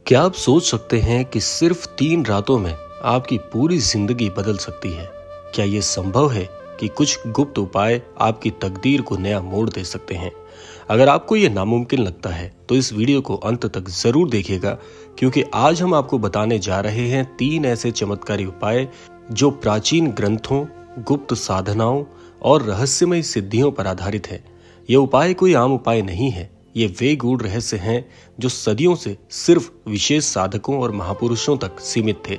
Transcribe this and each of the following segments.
क्या आप सोच सकते हैं कि सिर्फ 3 रातों में आपकी पूरी जिंदगी बदल सकती है? क्या ये संभव है कि कुछ गुप्त उपाय आपकी तकदीर को नया मोड़ दे सकते हैं? अगर आपको ये नामुमकिन लगता है तो इस वीडियो को अंत तक जरूर देखिएगा, क्योंकि आज हम आपको बताने जा रहे हैं 3 ऐसे चमत्कारी उपाय जो प्राचीन ग्रंथों, गुप्त साधनाओं और रहस्यमय सिद्धियों पर आधारित है। ये उपाय कोई आम उपाय नहीं है। ये वे गूढ़ रहस्य हैं जो सदियों से सिर्फ विशेष साधकों और महापुरुषों तक सीमित थे,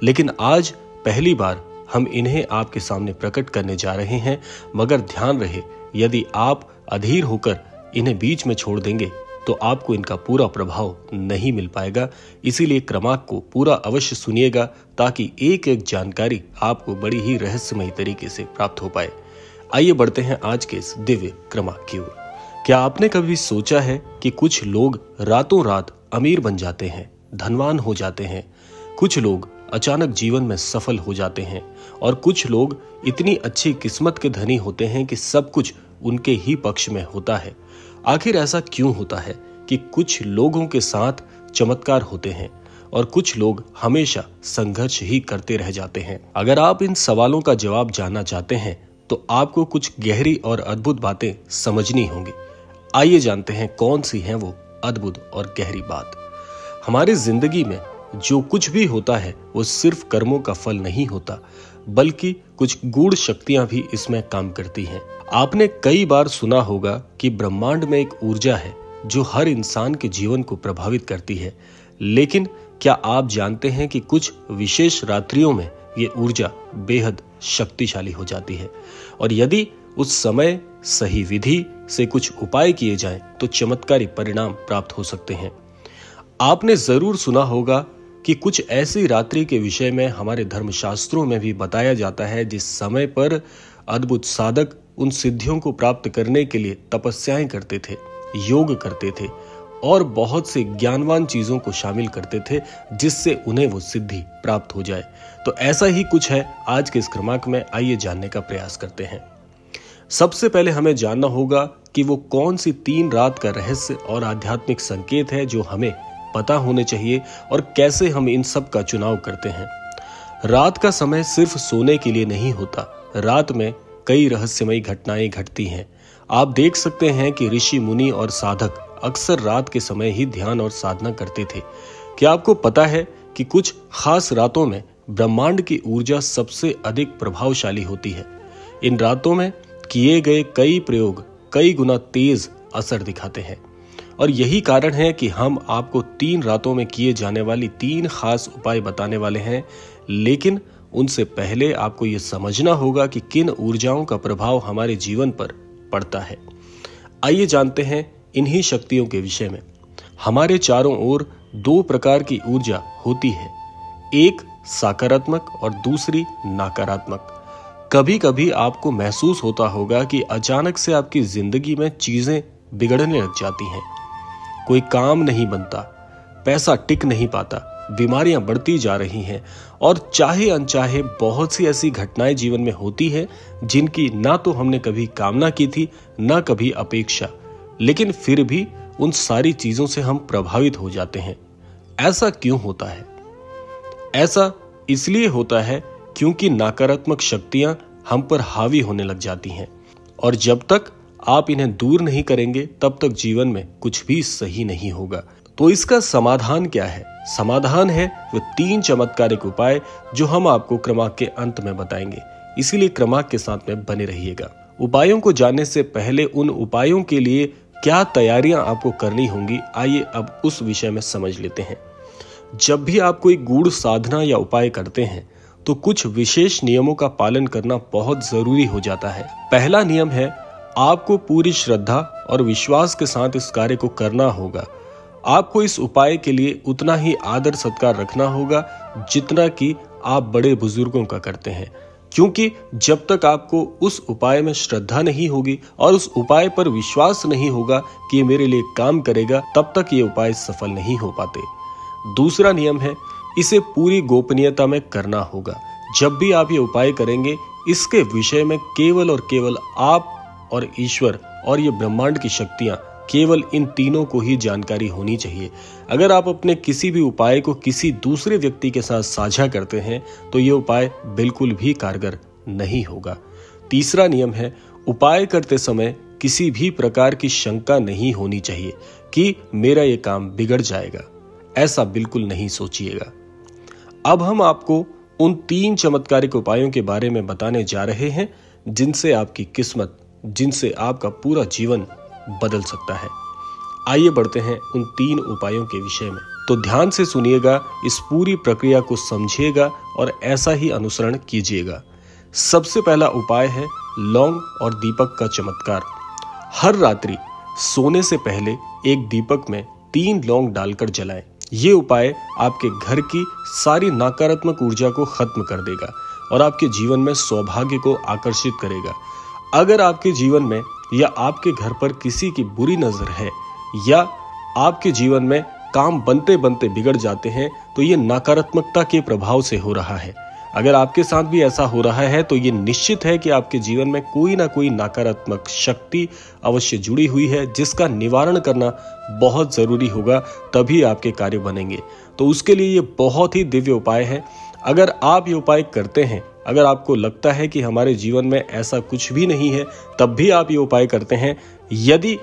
लेकिन आज पहली बार हम इन्हें आपके सामने प्रकट करने जा रहे हैं। मगर ध्यान रहे, यदि आप अधीर होकर इन्हें बीच में छोड़ देंगे तो आपको इनका पूरा प्रभाव नहीं मिल पाएगा। इसीलिए क्रमाक को पूरा अवश्य सुनिएगा, ताकि एक एक जानकारी आपको बड़ी ही रहस्यमय तरीके से प्राप्त हो पाए। आइए बढ़ते हैं आज के इस दिव्य क्रमाक की ओर। क्या आपने कभी सोचा है कि कुछ लोग रातों रात अमीर बन जाते हैं, धनवान हो जाते हैं, कुछ लोग अचानक जीवन में सफल हो जाते हैं और कुछ लोग इतनी अच्छी किस्मत के धनी होते हैं कि सब कुछ उनके ही पक्ष में होता है। आखिर ऐसा क्यों होता है कि कुछ लोगों के साथ चमत्कार होते हैं और कुछ लोग हमेशा संघर्ष ही करते रह जाते हैं? अगर आप इन सवालों का जवाब जानना चाहते हैं तो आपको कुछ गहरी और अद्भुत बातें समझनी होंगी। आइए जानते हैं कौन सी है वो अद्भुत और गहरी बात। हमारी जिंदगी में जो कुछ भी होता है वो सिर्फ कर्मों का फल नहीं होता, बल्कि कुछ गूढ़ शक्तियां भी इसमें काम करती हैं। आपने कई बार सुना होगा कि ब्रह्मांड में एक ऊर्जा है जो हर इंसान के जीवन को प्रभावित करती है, लेकिन क्या आप जानते हैं कि कुछ विशेष रात्रियों में ये ऊर्जा बेहद शक्तिशाली हो जाती है और यदि उस समय सही विधि से कुछ उपाय किए जाएं तो चमत्कारी परिणाम प्राप्त हो सकते हैं। आपने जरूर सुना होगा कि कुछ ऐसी रात्रि के विषय में हमारे धर्मशास्त्रों में भी बताया जाता है जिस समय पर अद्भुत साधक उन सिद्धियों को प्राप्त करने के लिए तपस्याएं करते थे, योग करते थे और बहुत से ज्ञानवान चीजों को शामिल करते थे जिससे उन्हें वो सिद्धि प्राप्त हो जाए। तो ऐसा ही कुछ है आज के इस क्रमाक में। आइए जानने का प्रयास करते हैं। सबसे पहले हमें जानना होगा कि वो कौन सी 3 रात का रहस्य और आध्यात्मिक संकेत है जो हमें पता होने चाहिए और कैसे हम इन सब का चुनाव करते हैं। रात का समय सिर्फ सोने के लिए नहीं होता। रात में कई रहस्यमयी घटनाएं घटती हैं। आप देख सकते हैं कि ऋषि मुनि और साधक अक्सर रात के समय ही ध्यान और साधना करते थे। क्या आपको पता है कि कुछ खास रातों में ब्रह्मांड की ऊर्जा सबसे अधिक प्रभावशाली होती है? इन रातों में किए गए कई प्रयोग कई गुना तेज असर दिखाते हैं और यही कारण है कि हम आपको 3 रातों में किए जाने वाली 3 खास उपाय बताने वाले हैं। लेकिन उनसे पहले आपको यह समझना होगा कि किन ऊर्जाओं का प्रभाव हमारे जीवन पर पड़ता है। आइए जानते हैं इन्हीं शक्तियों के विषय में। हमारे चारों ओर 2 प्रकार की ऊर्जा होती है, एक सकारात्मक और दूसरी नकारात्मक। कभी कभी आपको महसूस होता होगा कि अचानक से आपकी जिंदगी में चीजें बिगड़ने लग जाती हैं। कोई काम नहीं बनता, पैसा टिक नहीं पाता, बीमारियां बढ़ती जा रही हैं और चाहे अनचाहे बहुत सी ऐसी घटनाएं जीवन में होती हैं जिनकी ना तो हमने कभी कामना की थी, ना कभी अपेक्षा, लेकिन फिर भी उन सारी चीजों से हम प्रभावित हो जाते हैं। ऐसा क्यों होता है? ऐसा इसलिए होता है क्योंकि नकारात्मक शक्तियां हम पर हावी होने लग जाती हैं और जब तक आप इन्हें दूर नहीं करेंगे तब तक जीवन में कुछ भी सही नहीं होगा। तो इसका समाधान क्या है? समाधान है वो 3 चमत्कारिक उपाय जो हम आपको क्रमाक के अंत में बताएंगे। इसीलिए क्रमाक के साथ में बने रहिएगा। उपायों को जानने से पहले उन उपायों के लिए क्या तैयारियां आपको करनी होंगी, आइए अब उस विषय में समझ लेते हैं। जब भी आप कोई गूढ़ साधना या उपाय करते हैं तो कुछ विशेष नियमों का पालन करना बहुत जरूरी हो जाता है। पहला नियम है, आपको पूरी श्रद्धा और विश्वास के साथ इस कार्य को करना होगा। आपको इस उपाय के लिए उतना ही आदर सत्कार रखना होगा जितना कि आप बड़े बुजुर्गों का करते हैं, क्योंकि जब तक आपको उस उपाय में श्रद्धा नहीं होगी और उस उपाय पर विश्वास नहीं होगा कि ये मेरे लिए काम करेगा, तब तक ये उपाय सफल नहीं हो पाते। दूसरा नियम है, इसे पूरी गोपनीयता में करना होगा। जब भी आप ये उपाय करेंगे, इसके विषय में केवल और केवल आप और ईश्वर और ये ब्रह्मांड की शक्तियां केवल इन तीनों को ही जानकारी होनी चाहिए। अगर आप अपने किसी भी उपाय को किसी दूसरे व्यक्ति के साथ साझा करते हैं तो ये उपाय बिल्कुल भी कारगर नहीं होगा। तीसरा नियम है, उपाय करते समय किसी भी प्रकार की शंका नहीं होनी चाहिए कि मेरा ये काम बिगड़ जाएगा। ऐसा बिल्कुल नहीं सोचिएगा। अब हम आपको उन 3 चमत्कारिक उपायों के बारे में बताने जा रहे हैं जिनसे आपकी किस्मत, जिनसे आपका पूरा जीवन बदल सकता है। आइए बढ़ते हैं उन 3 उपायों के विषय में। तो ध्यान से सुनिएगा, इस पूरी प्रक्रिया को समझिएगा और ऐसा ही अनुसरण कीजिएगा। सबसे पहला उपाय है लौंग और दीपक का चमत्कार। हर रात्रि सोने से पहले एक दीपक में 3 लौंग डालकर जलाएं। ये उपाय आपके घर की सारी नकारात्मक ऊर्जा को खत्म कर देगा और आपके जीवन में सौभाग्य को आकर्षित करेगा। अगर आपके जीवन में या आपके घर पर किसी की बुरी नजर है या आपके जीवन में काम बनते बनते बिगड़ जाते हैं तो ये नकारात्मकता के प्रभाव से हो रहा है। अगर आपके साथ भी ऐसा हो रहा है तो ये निश्चित है कि आपके जीवन में कोई ना कोई नकारात्मक शक्ति अवश्य जुड़ी हुई है जिसका निवारण करना बहुत जरूरी होगा, तभी आपके कार्य बनेंगे। तो उसके लिए ये बहुत ही दिव्य उपाय है। अगर आप ये उपाय करते हैं, अगर आपको लगता है कि हमारे जीवन में ऐसा कुछ भी नहीं है, तब भी आप ये उपाय करते हैं, यदि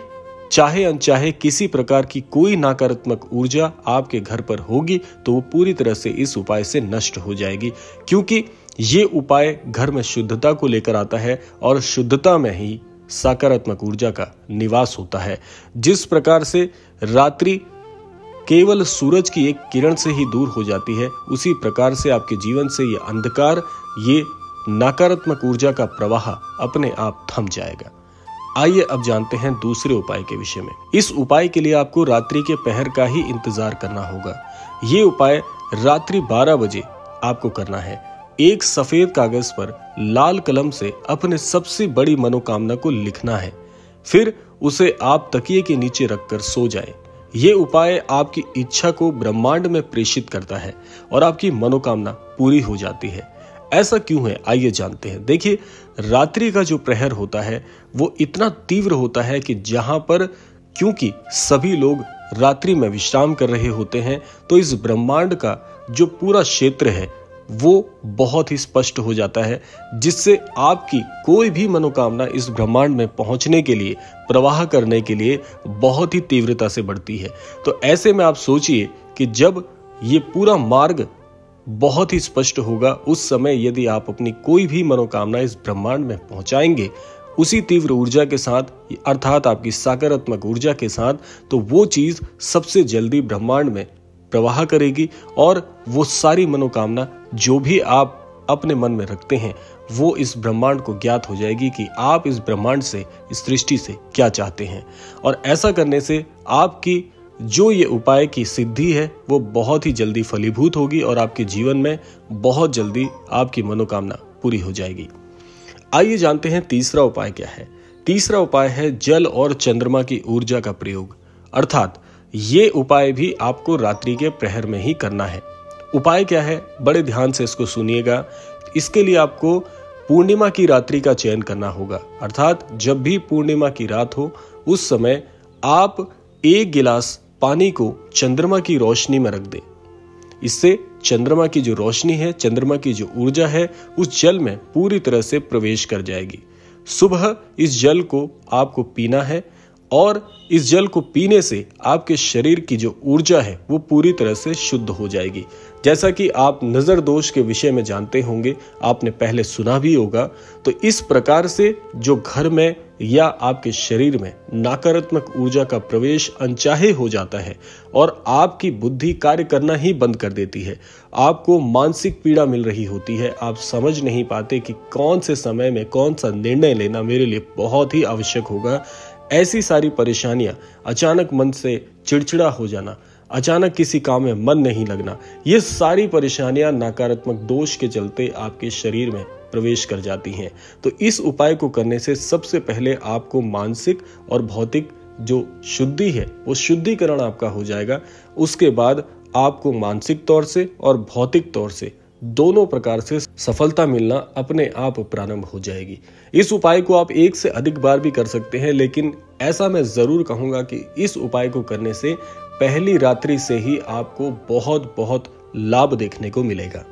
चाहे अनचाहे किसी प्रकार की कोई नकारात्मक ऊर्जा आपके घर पर होगी तो वो पूरी तरह से इस उपाय से नष्ट हो जाएगी, क्योंकि ये उपाय घर में शुद्धता को लेकर आता है और शुद्धता में ही सकारात्मक ऊर्जा का निवास होता है। जिस प्रकार से रात्रि केवल सूरज की एक किरण से ही दूर हो जाती है, उसी प्रकार से आपके जीवन से ये अंधकार, ये नकारात्मक ऊर्जा का प्रवाह अपने आप थम जाएगा। आइए अब जानते हैं दूसरे उपाय के विषय में। इस उपाय के लिए आपको रात्रि के पहर का ही इंतजार करना होगा। ये उपाय रात्रि 12 बजे आपको करना है। एक सफेद कागज पर लाल कलम से अपने सबसे बड़ी मनोकामना को लिखना है, फिर उसे आप तकिए के नीचे रखकर सो जाएं। ये उपाय आपकी इच्छा को ब्रह्मांड में प्रेषित करता है और आपकी मनोकामना पूरी हो जाती है। ऐसा क्यों है, आइए जानते हैं। देखिए, रात्रि का जो प्रहर होता है वो इतना तीव्र होता है कि जहां पर, क्योंकि सभी लोग रात्रि में विश्राम कर रहे होते हैं, तो इस ब्रह्मांड का जो पूरा क्षेत्र है वो बहुत ही स्पष्ट हो जाता है, जिससे आपकी कोई भी मनोकामना इस ब्रह्मांड में पहुंचने के लिए, प्रवाह करने के लिए बहुत ही तीव्रता से बढ़ती है। तो ऐसे में आप सोचिए कि जब ये पूरा मार्ग बहुत ही स्पष्ट होगा, उस समय यदि आप अपनी कोई भी मनोकामना इस ब्रह्मांड में पहुंचाएंगे उसी तीव्र ऊर्जा के साथ, अर्थात आपकी सकारात्मक ऊर्जा के साथ, तो वो चीज सबसे जल्दी ब्रह्मांड में प्रवाह करेगी और वो सारी मनोकामना जो भी आप अपने मन में रखते हैं वो इस ब्रह्मांड को ज्ञात हो जाएगी कि आप इस ब्रह्मांड से, इस सृष्टि से क्या चाहते हैं। और ऐसा करने से आपकी जो ये उपाय की सिद्धि है वो बहुत ही जल्दी फलीभूत होगी और आपके जीवन में बहुत जल्दी आपकी मनोकामना पूरी हो जाएगी। आइए जानते हैं तीसरा उपाय क्या है। तीसरा उपाय है जल और चंद्रमा की ऊर्जा का प्रयोग, अर्थात ये उपाय भी आपको रात्रि के प्रहर में ही करना है। उपाय क्या है, बड़े ध्यान से इसको सुनिएगा। इसके लिए आपको पूर्णिमा की रात्रि का चयन करना होगा, अर्थात जब भी पूर्णिमा की रात हो उस समय आप 1 गिलास पानी को चंद्रमा की रोशनी में रख दें। इससे चंद्रमा की जो रोशनी है, चंद्रमा की जो ऊर्जा है, उस जल में पूरी तरह से प्रवेश कर जाएगी। सुबह इस जल को आपको पीना है और इस जल को पीने से आपके शरीर की जो ऊर्जा है वो पूरी तरह से शुद्ध हो जाएगी। जैसा कि आप नजर दोष के विषय में जानते होंगे, आपने पहले सुना भी होगा, तो इस प्रकार से जो घर में या आपके शरीर में नकारात्मक ऊर्जा का प्रवेश अनचाहे हो जाता है और आपकी बुद्धि कार्य करना ही बंद कर देती है, आपको मानसिक पीड़ा मिल रही होती है, आप समझ नहीं पाते कि कौन से समय में कौन सा निर्णय लेना मेरे लिए बहुत ही आवश्यक होगा। ऐसी सारी परेशानियां, अचानक मन से चिड़चिड़ा हो जाना, अचानक किसी काम में मन नहीं लगना, ये सारी परेशानियां नकारात्मक दोष के चलते आपके शरीर में प्रवेश कर जाती हैं। तो इस उपाय को करने से सबसे पहले आपको मानसिक और भौतिक जो शुद्धि है वो शुद्धिकरण आपका हो जाएगा। उसके बाद आपको मानसिक तौर से और भौतिक तौर से दोनों प्रकार से सफलता मिलना अपने आप प्रारंभ हो जाएगी। इस उपाय को आप 1 से अधिक बार भी कर सकते हैं, लेकिन ऐसा मैं जरूर कहूंगा कि इस उपाय को करने से पहली रात्रि से ही आपको बहुत बहुत लाभ देखने को मिलेगा।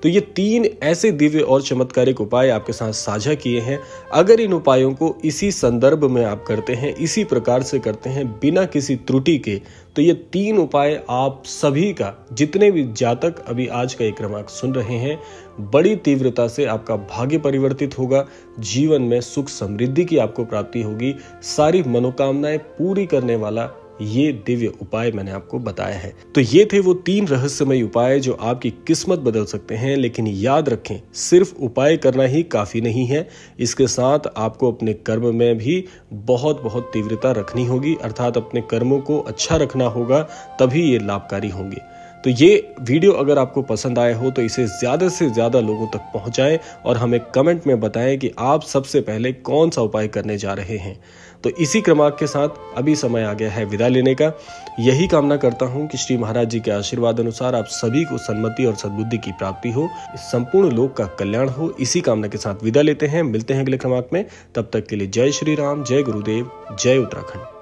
तो ये 3 ऐसे दिव्य और चमत्कारिक उपाय आपके साथ साझा किए हैं। अगर इन उपायों को इसी संदर्भ में आप करते हैं, इसी प्रकार से करते हैं बिना किसी त्रुटि के, तो ये 3 उपाय आप सभी का, जितने भी जातक अभी आज का ये क्रमांक सुन रहे हैं, बड़ी तीव्रता से आपका भाग्य परिवर्तित होगा। जीवन में सुख समृद्धि की आपको प्राप्ति होगी। सारी मनोकामनाएं पूरी करने वाला ये दिव्य उपाय मैंने आपको बताया है। तो ये थे वो 3 रहस्यमय उपाय जो आपकी किस्मत बदल सकते हैं। लेकिन याद रखें, सिर्फ उपाय करना ही काफी नहीं है, इसके साथ आपको अपने कर्म में भी बहुत बहुत तीव्रता रखनी होगी, अर्थात अपने कर्मों को अच्छा रखना होगा, तभी ये लाभकारी होंगे। तो ये वीडियो अगर आपको पसंद आया हो तो इसे ज्यादा से ज्यादा लोगों तक पहुंचाएं और हमें कमेंट में बताएं कि आप सबसे पहले कौन सा उपाय करने जा रहे हैं। तो इसी क्रमांक के साथ अभी समय आ गया है विदा लेने का। यही कामना करता हूं कि श्री महाराज जी के आशीर्वाद अनुसार आप सभी को सन्मति और सद्बुद्धि की प्राप्ति हो, संपूर्ण लोक का कल्याण हो। इसी कामना के साथ विदा लेते हैं, मिलते हैं अगले क्रमांक में। तब तक के लिए जय श्री राम, जय गुरुदेव, जय उत्तराखंड।